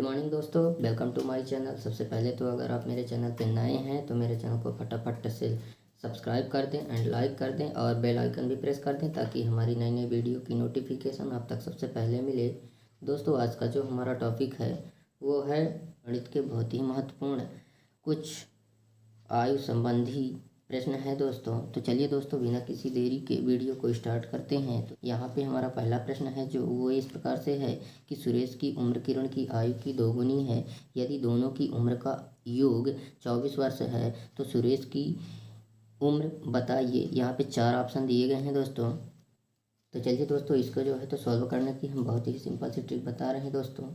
Morning दोस्तों, welcome to my channel. सबसे पहले तो अगर आप मेरे चैनल पर नए हैं तो मेरे चैनल को फटाफट से सब्सक्राइब कर दें एंड लाइक कर दें और बेल आइकन भी प्रेस कर दें ताकि हमारी नई नई वीडियो की नोटिफिकेशन आप तक सबसे पहले मिले। दोस्तों, आज का जो हमारा टॉपिक है वो है गणित के बहुत ही महत्वपूर्ण कुछ आयु संबंधी प्रश्न है दोस्तों। तो चलिए दोस्तों, बिना किसी देरी के वीडियो को स्टार्ट करते हैं। तो यहाँ पे हमारा पहला प्रश्न है जो वो इस प्रकार से है कि सुरेश की उम्र किरण की आयु की दोगुनी है। यदि दोनों की उम्र का योग 24 वर्ष है तो सुरेश की उम्र बताइए। यहाँ पे 4 ऑप्शन दिए गए हैं दोस्तों। तो चलिए दोस्तों, इसको जो है तो सॉल्व करने की हम बहुत ही सिंपल सी ट्रिक बता रहे हैं दोस्तों।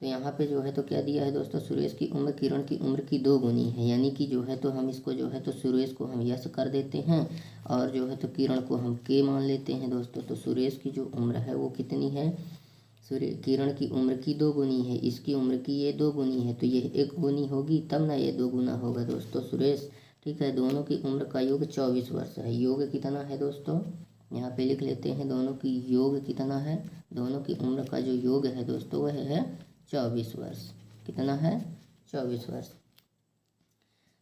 तो यहाँ पे जो है तो क्या दिया है दोस्तों, सुरेश की उम्र किरण की उम्र की दोगुनी है। यानी कि जो है तो हम इसको जो है तो सुरेश को हम यस कर देते हैं और जो है तो किरण को हम के मान लेते हैं दोस्तों। तो सुरेश की जो उम्र है वो कितनी है, किरण की उम्र की दोगुनी है, इसकी उम्र की ये दोगुनी है, तो ये एक गुनी होगी तब ना ये दो गुना होगा दोस्तों सुरेश। ठीक है, दोनों की उम्र का योग 24 वर्ष है। योग कितना है दोस्तों, यहाँ पे लिख लेते हैं दोनों की योग कितना है। दोनों की उम्र का जो योग है दोस्तों वह है 24 वर्ष। कितना है, 24 वर्ष।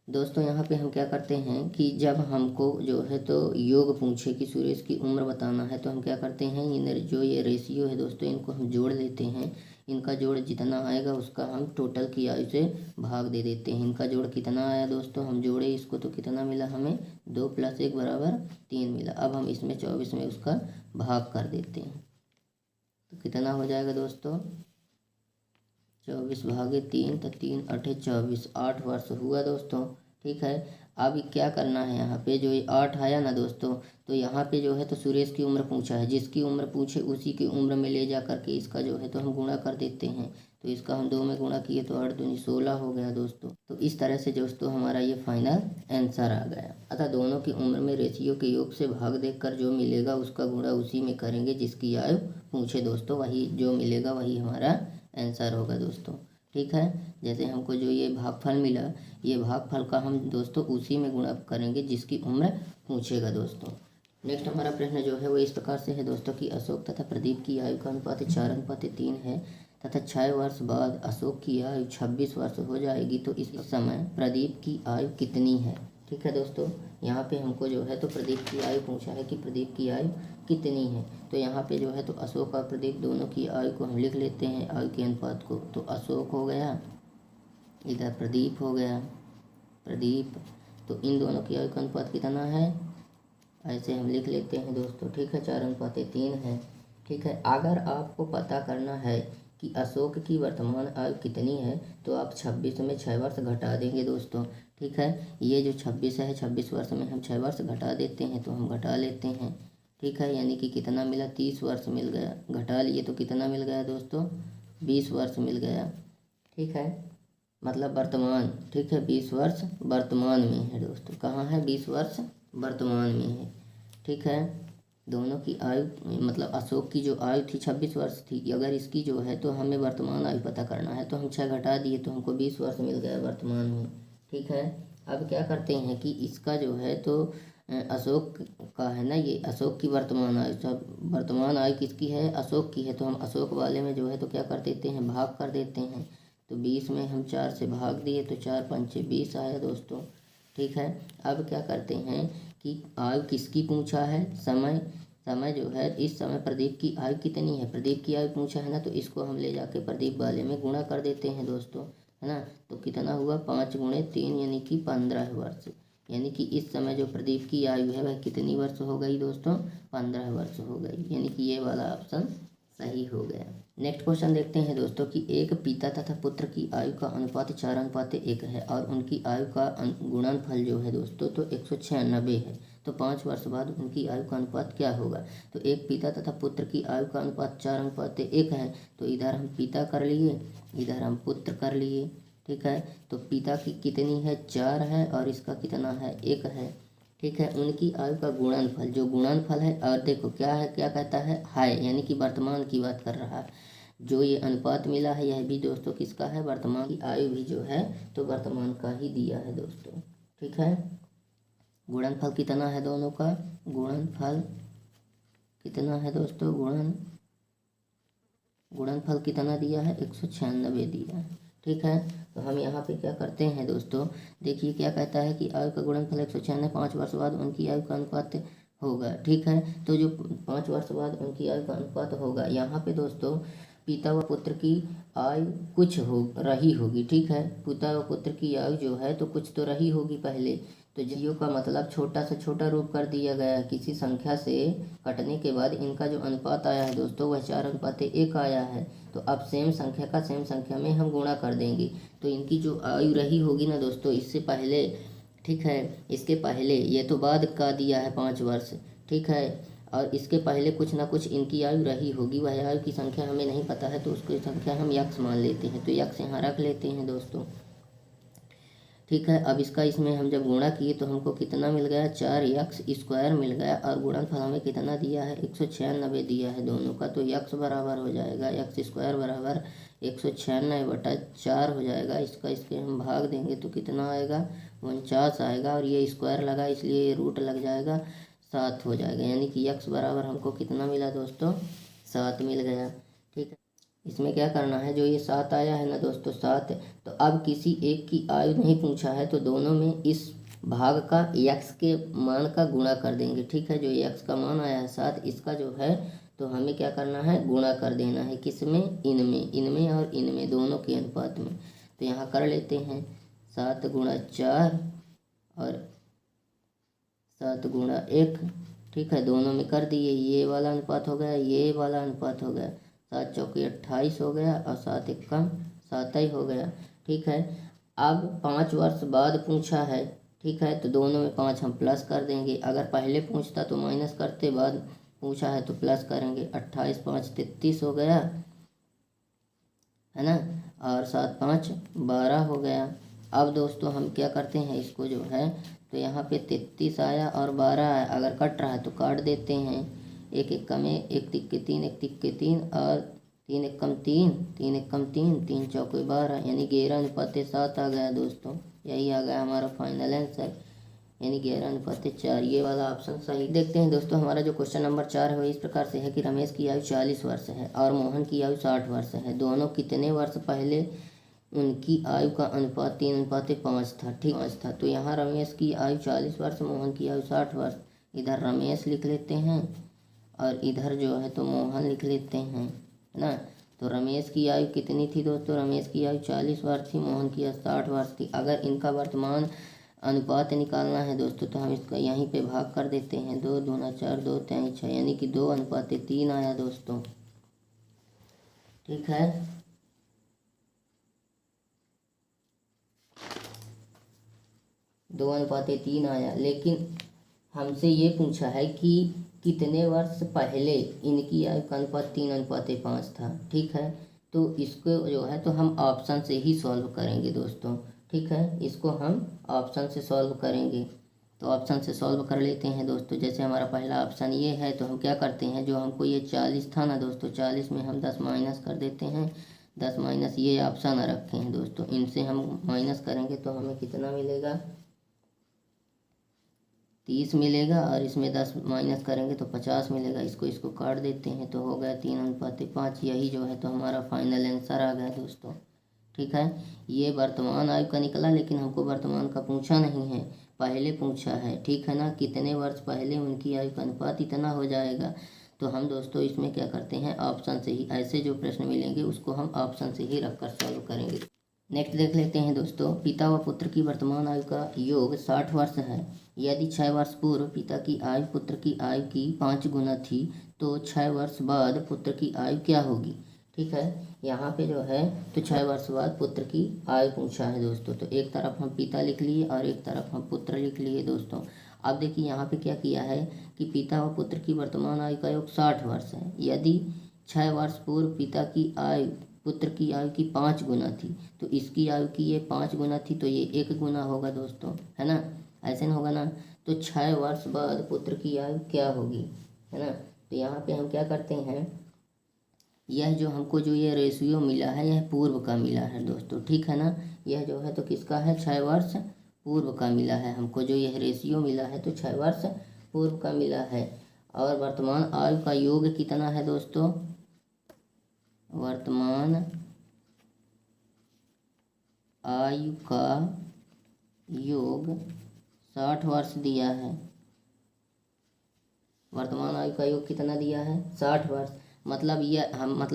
दोस्तों यहाँ पे हम क्या करते हैं कि जब हमको जो है तो योग पूछे कि सुरेश की उम्र बताना है तो हम क्या करते हैं, इन जो ये रेशियो है दोस्तों इनको हम जोड़ लेते हैं। इनका जोड़ जितना आएगा उसका हम टोटल की आयु से भाग दे देते हैं। इनका जोड़ कितना आया दोस्तों, हम जोड़े इसको तो कितना मिला हमें, 2 + 1 = 3 मिला। अब हम इसमें 24 में उसका भाग कर देते हैं तो कितना हो जाएगा दोस्तों, 24/3 तो 3 × 8 = 24, 8 वर्ष हुआ दोस्तों। ठीक है, अब क्या करना है, यहाँ पे जो ये 8 आया ना दोस्तों, तो यहाँ पे जो है तो सुरेश की उम्र पूछा है, जिसकी उम्र पूछे उसी की उम्र में ले जा करके इसका जो है तो हम गुणा कर देते हैं। तो इसका हम 2 में गुणा किए तो 8 दूनी 16 हो गया दोस्तों। तो इस तरह से दोस्तों हमारा ये फाइनल आंसर आ गया। अतः दोनों की उम्र में रेशियो के योग से भाग देकर जो मिलेगा उसका गुणा उसी में करेंगे जिसकी आयु पूछे दोस्तों, वही जो मिलेगा वही हमारा आंसर होगा दोस्तों। ठीक है, जैसे हमको जो ये भागफल मिला, ये भागफल का हम दोस्तों उसी में गुणा करेंगे जिसकी उम्र पूछेगा दोस्तों। नेक्स्ट हमारा प्रश्न जो है वो इस प्रकार से है दोस्तों कि अशोक तथा प्रदीप की आयु का अनुपात 4:3 है तथा 6 वर्ष बाद अशोक की आयु 26 वर्ष हो जाएगी, तो इस समय प्रदीप की आयु कितनी है। ठीक है दोस्तों, यहाँ पे हमको जो है तो प्रदीप की आयु पूछा है कि प्रदीप की आयु कितनी है। तो यहाँ पे जो है तो अशोक और प्रदीप दोनों की आयु को हम लिख लेते हैं, आयु के अनुपात को। तो अशोक हो गया, इधर प्रदीप हो गया, प्रदीप, तो इन दोनों की आयु का अनुपात कितना है, ऐसे हम लिख लेते हैं दोस्तों। ठीक है, 4:3 है। ठीक है, अगर आपको पता करना है कि अशोक की वर्तमान आयु कितनी है तो आप 26 में 6 वर्ष घटा देंगे दोस्तों। ठीक है, ये जो 26 है, 26 वर्ष में हम 6 वर्ष घटा देते हैं तो हम घटा लेते हैं। ठीक है, यानी कि कितना मिला, 30 वर्ष मिल गया। घटा लिए तो कितना मिल गया दोस्तों, 20 वर्ष मिल गया। ठीक है, मतलब वर्तमान। ठीक है, 20 वर्ष वर्तमान में है दोस्तों। कहाँ है, 20 वर्ष वर्तमान में है। ठीक है, दोनों की आयु मतलब अशोक की जो आयु थी 26 वर्ष थी, अगर इसकी जो है तो हमें वर्तमान आयु पता करना है तो हम 6 घटा दिए तो हमको 20 वर्ष मिल गया वर्तमान में। ठीक है, अब क्या करते हैं कि इसका जो है तो अशोक का है ना, ये अशोक की वर्तमान आयु, सब वर्तमान आयु किसकी है, अशोक की है, तो हम अशोक वाले में जो है तो क्या कर देते हैं, भाग कर देते हैं। तो 20 में हम 4 से भाग दिए तो 4 × 5 = 20 आया दोस्तों। ठीक है, अब क्या करते हैं कि आयु किसकी पूछा है, समय, समय जो है इस समय प्रदीप की आयु कितनी है, प्रदीप की आयु पूछा है ना, तो इसको हम ले जाके प्रदीप वाले में गुणा कर देते हैं दोस्तों, है ना। तो कितना हुआ, 5 × 3 यानी कि 15 वर्ष। यानी कि इस समय जो प्रदीप की आयु है वह कितनी वर्ष हो गई दोस्तों, 15 वर्ष हो गई। यानी कि ये वाला ऑप्शन सही हो गया। नेक्स्ट क्वेश्चन देखते हैं दोस्तों कि एक पिता तथा पुत्र की आयु का अनुपात 4:1 है और उनकी आयु का गुणनफल जो है दोस्तों तो 196 है, तो 5 वर्ष बाद उनकी आयु का अनुपात क्या होगा। तो एक पिता तथा पुत्र की आयु का अनुपात 4:1 है, तो इधर हम पिता कर लिए, इधर हम पुत्र कर लिए। ठीक है, तो पिता की कितनी है, 4 है और इसका कितना है, 1 है। ठीक है, उनकी आयु का गुणनफल, जो गुणनफल है, और देखो क्या है, क्या कहता है, यानी कि वर्तमान की बात कर रहा है। जो ये अनुपात मिला है यह भी दोस्तों किसका है, वर्तमान की आयु भी जो है तो वर्तमान का ही दिया है दोस्तों। ठीक है, गुणनफल कितना है दोनों का, गुणनफल कितना है दोस्तों, गुणनफल कितना दिया है, 196 दिया है। ठीक है, तो हम यहाँ पे क्या करते हैं दोस्तों, देखिए क्या कहता है कि आयु का गुणनफल 196, 5 वर्ष बाद उनकी आयु का अनुपात होगा। ठीक है, तो जो 5 वर्ष बाद उनकी आयु का अनुपात होगा, यहाँ पे दोस्तों पिता व पुत्र की आयु कुछ हो रही होगी। ठीक है, पिता व पुत्र की आयु जो है तो कुछ तो रही होगी पहले। तो जीरो का मतलब छोटा से छोटा रूप कर दिया गया है। किसी संख्या से कटने के बाद इनका जो अनुपात आया है दोस्तों वह 4:1 आया है। तो अब सेम संख्या का सेम संख्या में हम गुणा कर देंगे, तो इनकी जो आयु रही होगी ना दोस्तों इससे पहले, ठीक है, इसके पहले, ये तो बाद का दिया है 5 वर्ष। ठीक है, और इसके पहले कुछ ना कुछ इनकी आयु रही होगी। वह आयु की संख्या हमें नहीं पता है, तो उसकी संख्या हम यक्स मान लेते हैं। तो यक्स यहाँ रख लेते हैं दोस्तों। ठीक है, अब इसका इसमें हम जब गुणा किए तो हमको कितना मिल गया, 4x² मिल गया। और गुणनफल हमें कितना दिया है, 196 दिया है दोनों का। तो यक्स बराबर हो जाएगा, x² बराबर 196/4 हो जाएगा। इसके हम भाग देंगे तो कितना आएगा, 49 आएगा। और ये स्क्वायर लगा इसलिए ये रूट लग जाएगा, 7 हो जाएगा। यानी कि यक्स बराबर हमको कितना मिला दोस्तों, 7 मिल गया। ठीक है, इसमें क्या करना है, जो ये 7 आया है ना दोस्तों, 7, तो अब किसी एक की आयु नहीं पूछा है, तो दोनों में इस भाग का यक्स के मान का गुणा कर देंगे। ठीक है, जो यक्स का मान आया है 7, इसका जो है तो हमें क्या करना है, गुणा कर देना है। किसमें, इनमें और इनमें, दोनों के अनुपात में। तो यहाँ कर लेते हैं 7 × 4 और 7 × 1। ठीक है, दोनों में कर दिए, ये वाला अनुपात हो गया, ये वाला अनुपात हो गया। 7 चौके 28 हो गया और 7 एकम 7 ही हो गया। ठीक है, अब 5 वर्ष बाद पूछा है। ठीक है, तो दोनों में 5 हम प्लस कर देंगे। अगर पहले पूछता तो माइनस करते, बाद पूछा है तो प्लस करेंगे। 28 5 33 हो गया है ना, और 7 5 12 हो गया। अब दोस्तों हम क्या करते हैं, इसको जो है तो यहाँ पे 33 आया और 12 आया। अगर कट रहा है तो काट देते हैं। 1 एकम में 1 तिक्के 3, 1 तिक्के 3 और 3 एकम 3, 3 एकम 3, 3 चौके 12, यानी 11:7 आ गया दोस्तों। यही आ गया हमारा फाइनल आंसर, यानी 11:4। ये वाला ऑप्शन सही। देखते हैं दोस्तों, हमारा जो क्वेश्चन नंबर 4 है वो इस प्रकार से है कि रमेश की आयु 40 वर्ष है और मोहन की आयु 60 वर्ष है। दोनों कितने वर्ष पहले उनकी आयु का अनुपात 3:5 था। ठीक, 5 था। तो यहाँ रमेश की आयु 40 वर्ष, मोहन की आयु 60 वर्ष। इधर रमेश लिख लेते हैं और इधर जो है तो मोहन लिख लेते हैं, है ना। तो रमेश की आयु कितनी थी दोस्तों, रमेश की आयु 40 वर्ष थी, मोहन की आयु 60 वर्ष थी। अगर इनका वर्तमान अनुपात निकालना है दोस्तों तो हम इसका यहीं पे भाग कर देते हैं। 2 दूना 4, 2 3 6, यानी कि 2:3 आया दोस्तों। ठीक है, 2:3 आया। लेकिन हमसे ये पूछा है कि कितने वर्ष पहले इनकी आयु का अनुपात 3:5 था। ठीक है, तो इसको जो है तो हम ऑप्शन से ही सॉल्व करेंगे दोस्तों। ठीक है, इसको हम ऑप्शन से सॉल्व करेंगे। तो ऑप्शन से सॉल्व कर लेते हैं दोस्तों। जैसे हमारा पहला ऑप्शन ये है, तो हम क्या करते हैं, जो हमको ये 40 था ना दोस्तों, 40 में हम 10 माइनस कर देते हैं। 10 माइनस ये ऑप्शन रखे हैं दोस्तों, इनसे हम माइनस करेंगे तो हमें कितना मिलेगा, 30 मिलेगा। और इसमें 10 माइनस करेंगे तो 50 मिलेगा। इसको काट देते हैं तो हो गया 3:5। यही जो है तो हमारा फाइनल आंसर आ गया दोस्तों। ठीक है, ये वर्तमान आयु का निकला, लेकिन हमको वर्तमान का पूछा नहीं है, पहले पूछा है। ठीक है ना, कितने वर्ष पहले उनकी आयु का अनुपात इतना हो जाएगा। तो हम दोस्तों इसमें क्या करते हैं, ऑप्शन से ही, ऐसे जो प्रश्न मिलेंगे उसको हम ऑप्शन से ही रख कर सॉल्व करेंगे। नेक्स्ट देख लेते हैं दोस्तों, पिता व पुत्र की वर्तमान आयु का योग 60 वर्ष है। यदि 6 वर्ष पूर्व पिता की आयु पुत्र की आयु की 5 गुना थी, तो 6 वर्ष बाद पुत्र की आयु क्या होगी। ठीक है, यहाँ पे जो है तो 6 वर्ष बाद पुत्र की आयु पूछा है दोस्तों। तो एक तरफ हम पिता लिख लिए और एक तरफ हम पुत्र लिख लिए दोस्तों। अब देखिए यहाँ पे क्या किया है कि पिता व पुत्र की वर्तमान आयु का योग 60 वर्ष है। यदि 6 वर्ष पूर्व पिता की आयु पुत्र की आयु की 5 गुना थी, तो इसकी आयु की ये 5 गुना थी, तो ये 1 गुना होगा दोस्तों, है ना। ऐसे नहीं होगा ना। तो 6 वर्ष बाद पुत्र की आयु क्या होगी, है ना। तो यहाँ पे हम क्या करते हैं, यह जो हमको जो ये रेशियो मिला है यह पूर्व का मिला है दोस्तों। ठीक है ना, यह जो है तो किसका है, 6 वर्ष पूर्व का मिला है हमको। जो यह रेशियो मिला है तो 6 वर्ष पूर्व का मिला है। और वर्तमान आयु का योग कितना है दोस्तों, वर्तमान आयु का योग 60 वर्ष दिया है। वर्तमान आयु का योग कितना दिया है? 60 वर्ष। मतलब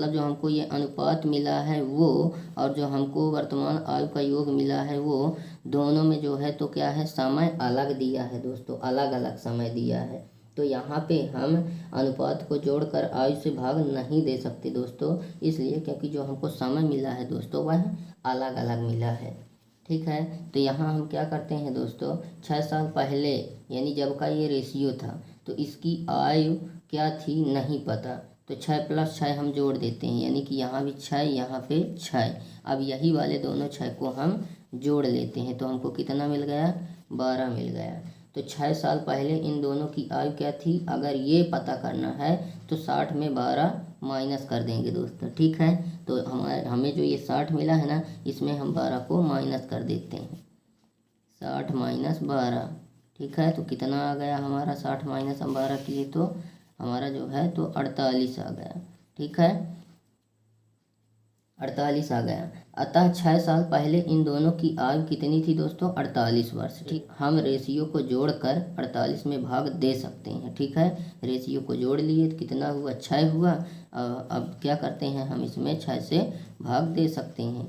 जो हमको ये अनुपात मिला है वो, और जो हमको वर्तमान आयु का योग मिला है वो, दोनों में जो है तो क्या है, समय अलग दिया है दोस्तों, अलग अलग समय दिया है। तो यहाँ पे हम अनुपात को जोड़कर आयु से भाग नहीं दे सकते दोस्तों, इसलिए क्योंकि जो हमको समय मिला है दोस्तों वह अलग अलग मिला है। ठीक है, तो यहाँ हम क्या करते हैं दोस्तों, 6 साल पहले यानी जब का ये रेशियो था तो इसकी आयु क्या थी नहीं पता, तो 6 + 6 हम जोड़ देते हैं, यानी कि यहाँ भी 6, यहाँ पे 6। अब यही वाले दोनों 6 को हम जोड़ लेते हैं तो हमको कितना मिल गया? 12 मिल गया। तो 6 साल पहले इन दोनों की आयु क्या थी, अगर ये पता करना है तो 60 में 12 माइनस कर देंगे दोस्तों। ठीक है, तो हमें जो ये 60 मिला है ना, इसमें हम 12 को माइनस कर देते हैं। 60 - 12, ठीक है, तो कितना आ गया हमारा? 60 - हम 12 किए तो हमारा जो है तो 48 आ गया। ठीक है, 48 आ गया। अतः 6 साल पहले इन दोनों की आयु कितनी थी दोस्तों? 48 वर्ष। ठीक, हम रेशियो को जोड़कर 48 में भाग दे सकते हैं। ठीक है, रेशियो को जोड़ लिए तो कितना हुआ? 6 हुआ। अब क्या करते हैं, हम इसमें 6 से भाग दे सकते हैं।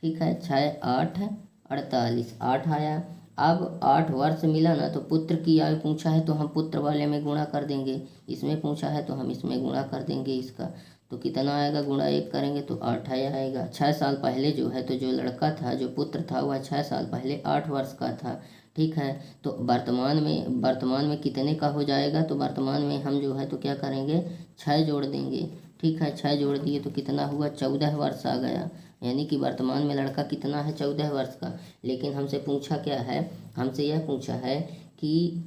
ठीक है, 6 × 8 = 48, 8 आया। अब 8 वर्ष मिला ना, तो पुत्र की आयु पूछा है तो हम पुत्र वाले में गुणा कर देंगे, इसमें पूछा है तो हम इसमें गुणा कर देंगे इसका, तो कितना आएगा? गुणा 1 करेंगे तो 8 आएगा। 6 साल पहले जो है तो जो लड़का था, जो पुत्र था, वह 6 साल पहले 8 वर्ष का था। ठीक है, तो वर्तमान में कितने का हो जाएगा? तो वर्तमान में हम जो है तो क्या करेंगे, 6 जोड़ देंगे। ठीक है, 6 जोड़ दिए तो कितना हुआ? 14 वर्ष आ गया, यानी कि वर्तमान में लड़का कितना है? 14 वर्ष का। लेकिन हमसे पूछा क्या है, हमसे यह पूछा है कि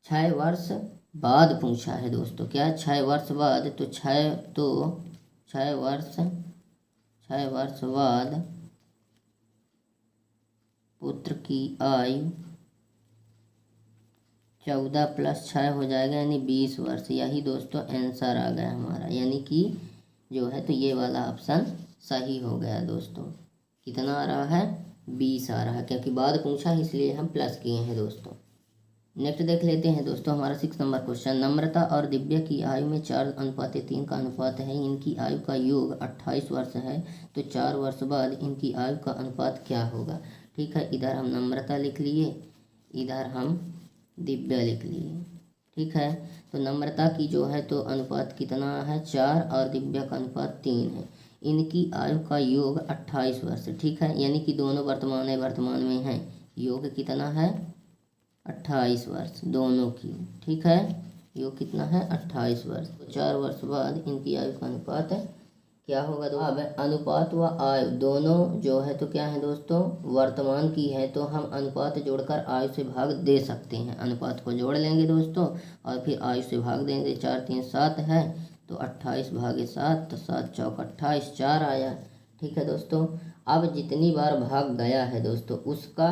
6 वर्ष बाद पूछा है दोस्तों। क्या? 6 वर्ष बाद, तो 6 वर्ष बाद पुत्र की आयु 14 + 6 हो जाएगा, यानी 20 वर्ष। यही दोस्तों आंसर आ गया हमारा, यानी कि जो है तो ये वाला ऑप्शन सही हो गया दोस्तों। कितना आ रहा है? 20 आ रहा है, क्योंकि बाद पूछा है इसलिए हम प्लस किए हैं दोस्तों। नेक्स्ट देख लेते हैं दोस्तों, हमारा 6 नंबर क्वेश्चन। नम्रता और दिव्या की आयु में 4:3 का अनुपात है। इनकी आयु का योग 28 वर्ष है, तो 4 वर्ष बाद इनकी आयु का अनुपात क्या होगा? ठीक है, इधर हम नम्रता लिख लिए, इधर हम दिव्या लिख लिए। ठीक है, तो नम्रता की जो है तो अनुपात कितना है? 4, और दिव्या का अनुपात 3 है। इनकी आयु का योग 28 वर्ष। ठीक है, यानी कि दोनों वर्तमान में हैं। योग कितना है? 28 वर्ष दोनों की। ठीक है, योग कितना है? 28 वर्ष। तो 4 वर्ष बाद इनकी आयु का अनुपात क्या होगा? तो अब अनुपात व आयु दोनों जो है तो क्या है दोस्तों? वर्तमान की है, तो हम अनुपात जोड़कर आयु से भाग दे सकते हैं। अनुपात को जोड़ लेंगे दोस्तों और फिर आयु से भाग देंगे। 4 × 3 = 7 है, तो 28 / 7, तो 7 × 4 = 28, 4 आया। ठीक है दोस्तों, अब जितनी बार भाग गया है दोस्तों, उसका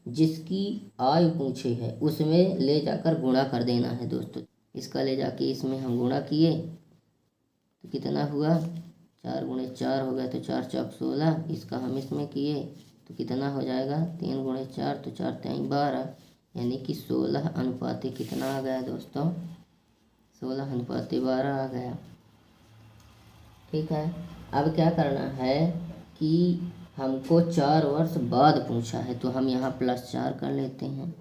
जिसकी आयु पूछे है उसमें ले जाकर गुणा कर देना है दोस्तों। इसका ले जाके इसमें हम गुणा किए तो कितना हुआ? 4 × 4 हो गया, तो 4 × 4 = 16। इसका हम इसमें किए तो कितना हो जाएगा? 3 × 4, तो 4 × 3 = 12, यानी कि 16 अनुपात कितना आ गया दोस्तों? 16 अनुपात 12 आ गया। ठीक है, अब क्या करना है कि हमको 4 वर्ष बाद पूछा है, तो हम यहाँ +4 कर लेते हैं,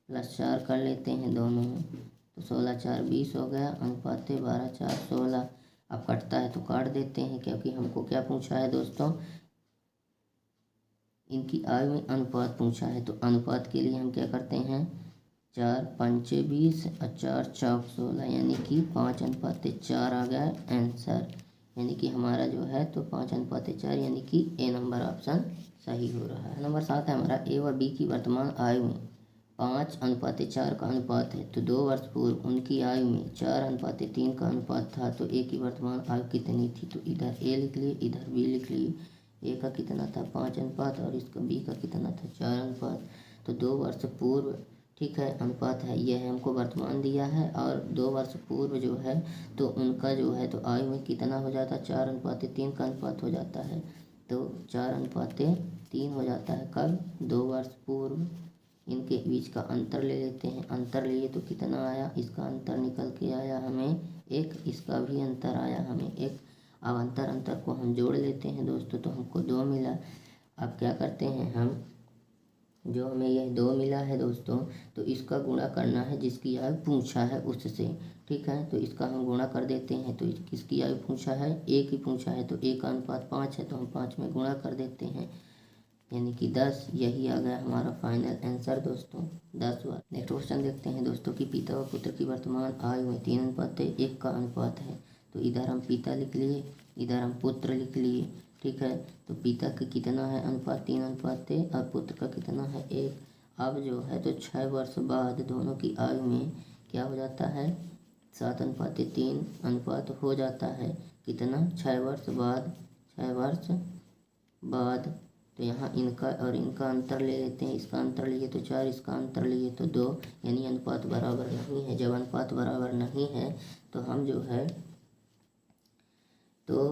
+4 कर लेते हैं दोनों में, तो 16 × 4 = 20 हो गया, अनुपात 12 × 4 = 16। अब कटता है तो काट देते हैं, क्योंकि हमको क्या पूछा है दोस्तों? इनकी आयु में अनुपात पूछा है, तो अनुपात के लिए हम क्या करते हैं? 4 × 5 = 20 और 4 × 4 = 16, यानी कि 5:4 आ गया आंसर। यानी कि हमारा जो है तो 5:4, यानी कि ए नंबर ऑप्शन सही हो रहा है। नंबर 7 है हमारा, ए व बी की वर्तमान आयु में 5:4 का अनुपात है, तो 2 वर्ष पूर्व उनकी आयु में 4:3 का अनुपात था, तो ए की वर्तमान आयु कितनी थी? तो इधर ए लिख लिए, इधर बी लिख लिए। ए का कितना था? 5 अनुपात, और इसका बी का कितना था? 4 अनुपात। तो 2 वर्ष पूर्व, ठीक है, अनुपात है, यह हमको वर्तमान दिया है और 2 वर्ष पूर्व जो है तो उनका जो है तो आयु में कितना हो जाता है, 4:3 का अनुपात हो जाता है। तो 4:3 हो जाता है कब, 2 वर्ष पूर्व। इनके बीच का अंतर ले लेते हैं, अंतर लिए तो कितना आया, इसका अंतर निकल के आया हमें 1, इसका भी अंतर आया हमें 1। अब अंतर को हम जोड़ लेते हैं दोस्तों, तो हमको 2 मिला। अब क्या करते हैं हम, जो हमें यह 2 मिला है दोस्तों, तो इसका गुणा करना है जिसकी आयु पूछा है उससे। ठीक है, तो इसका हम गुणा कर देते हैं। तो किसकी आयु पूछा है, 1 ही पूछा है, तो 1 का अनुपात 5 है, तो हम 5 में गुणा कर देते हैं, यानी कि 10। यही आ गया हमारा फाइनल आंसर दोस्तों, 10 बार। नेक्स्ट क्वेश्चन देखते हैं दोस्तों कि पिता व पुत्र की वर्तमान आयु में 3:1 का अनुपात है। तो इधर हम पिता लिख लिए, इधर हम पुत्र लिख लिए। ठीक है, तो पिता का कितना है अनुपात, 3:1 और पुत्र का कितना है 1। अब जो है तो 6 वर्ष बाद दोनों की आयु में क्या हो जाता है, 7:3 अनुपात हो जाता है। कितना, 6 वर्ष बाद, 6 वर्ष बाद। तो यहाँ इनका और इनका अंतर ले लेते हैं, इसका अंतर लिए तो 4, इसका अंतर लिए तो 2, यानी अनुपात बराबर नहीं है। जब अनुपात बराबर नहीं है तो हम जो है तो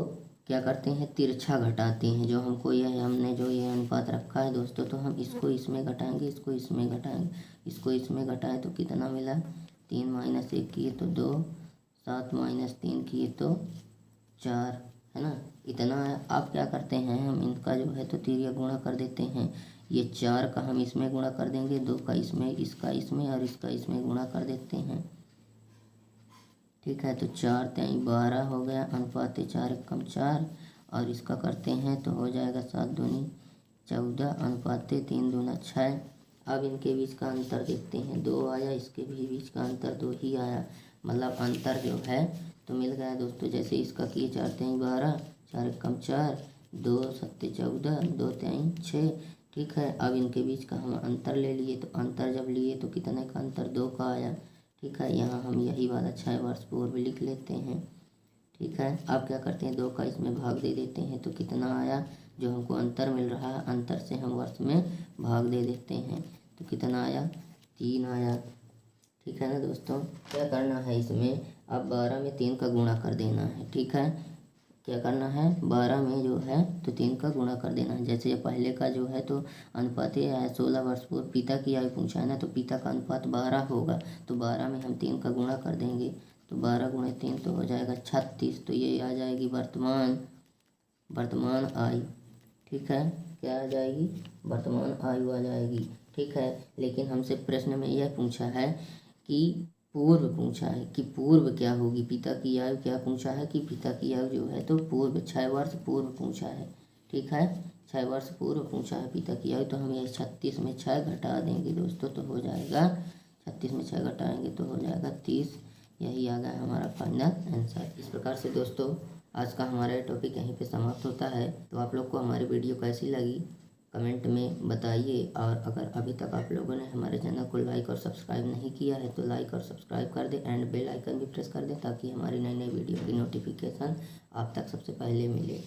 क्या करते हैं, तिरछा घटाते हैं। जो हमको यह हमने जो ये अनुपात रखा है दोस्तों, तो हम इसको इसमें घटाएंगे, इसको इसमें घटाएंगे, इसको इसमें घटाएं तो कितना मिला, 3 - 1 किए तो 2, 7 - 3 किए तो 4, है ना, इतना है। आप क्या करते हैं, हम इनका जो है तो तिर्यक गुणा कर देते हैं। ये 4 का हम इसमें गुणा कर देंगे, 2 का इसमें, इसका इसमें और इसका इसमें गुणा कर देते हैं। ठीक है, तो 4 × 3 = 12 हो गया, अनुपात 4 × 1 = 4, और इसका करते हैं तो हो जाएगा 7 × 2 = 14, अनुपात 3 × 2 = 6। अब इनके बीच का अंतर देखते हैं, 2 आया, इसके भी बीच का अंतर 2 ही आया, मतलब अंतर जो है तो मिल गया दोस्तों। जैसे इसका किए 4 × 3 = 12, 4 × 1 = 4, 2 × 7 = 14, 2 × 3 = 6। ठीक है, अब इनके बीच का हम अंतर ले लिए, तो अंतर जब लिए तो कितने का अंतर, 2 का आया। ठीक है, यहाँ हम यही वाला 6 वर्ष पूर्व लिख लेते हैं। ठीक है, अब क्या करते हैं, 2 का इसमें भाग दे देते हैं, तो कितना आया, जो हमको अंतर मिल रहा है, अंतर से हम वर्ष में भाग दे देते हैं, तो कितना आया, 3 आया। ठीक है ना दोस्तों, क्या करना है इसमें, अब 12 में 3 का गुणा कर देना है। ठीक है, क्या करना है, 12 में जो है तो 3 का गुणा कर देना है। जैसे पहले का जो है तो अनुपात ये है, 16 वर्ष पूर्व पिता की आयु पूछा है ना, तो पिता का अनुपात 12 होगा, तो 12 में हम 3 का गुणा कर देंगे, तो 12 × 3 तो हो जाएगा 36। तो ये आ जाएगी वर्तमान आयु। ठीक है, क्या आ जाएगी, वर्तमान आयु आ जाएगी। ठीक है, लेकिन हमसे प्रश्न में यह पूछा है कि पूर्व पूछा है कि पूर्व क्या होगी, पिता की आयु क्या पूछा है, कि पिता की आयु जो है तो पूर्व 6 वर्ष पूर्व पूछा है। ठीक है, 6 वर्ष पूर्व पूछा है पिता की आयु, तो हम यही 36 में 6 घटा देंगे दोस्तों, तो हो जाएगा 36 में 6 घटाएंगे तो हो जाएगा 30। यही आ गया हमारा फाइनल आंसर। इस प्रकार से दोस्तों आज का हमारा टॉपिक यहीं पे समाप्त होता है। तो आप लोग को हमारी वीडियो कैसी लगी कमेंट में बताइए, और अगर अभी तक आप लोगों ने हमारे चैनल को लाइक और सब्सक्राइब नहीं किया है तो लाइक और सब्सक्राइब कर दें, एंड बेल आइकन भी प्रेस कर दें, ताकि हमारी नई नई वीडियो की नोटिफिकेशन आप तक सबसे पहले मिले।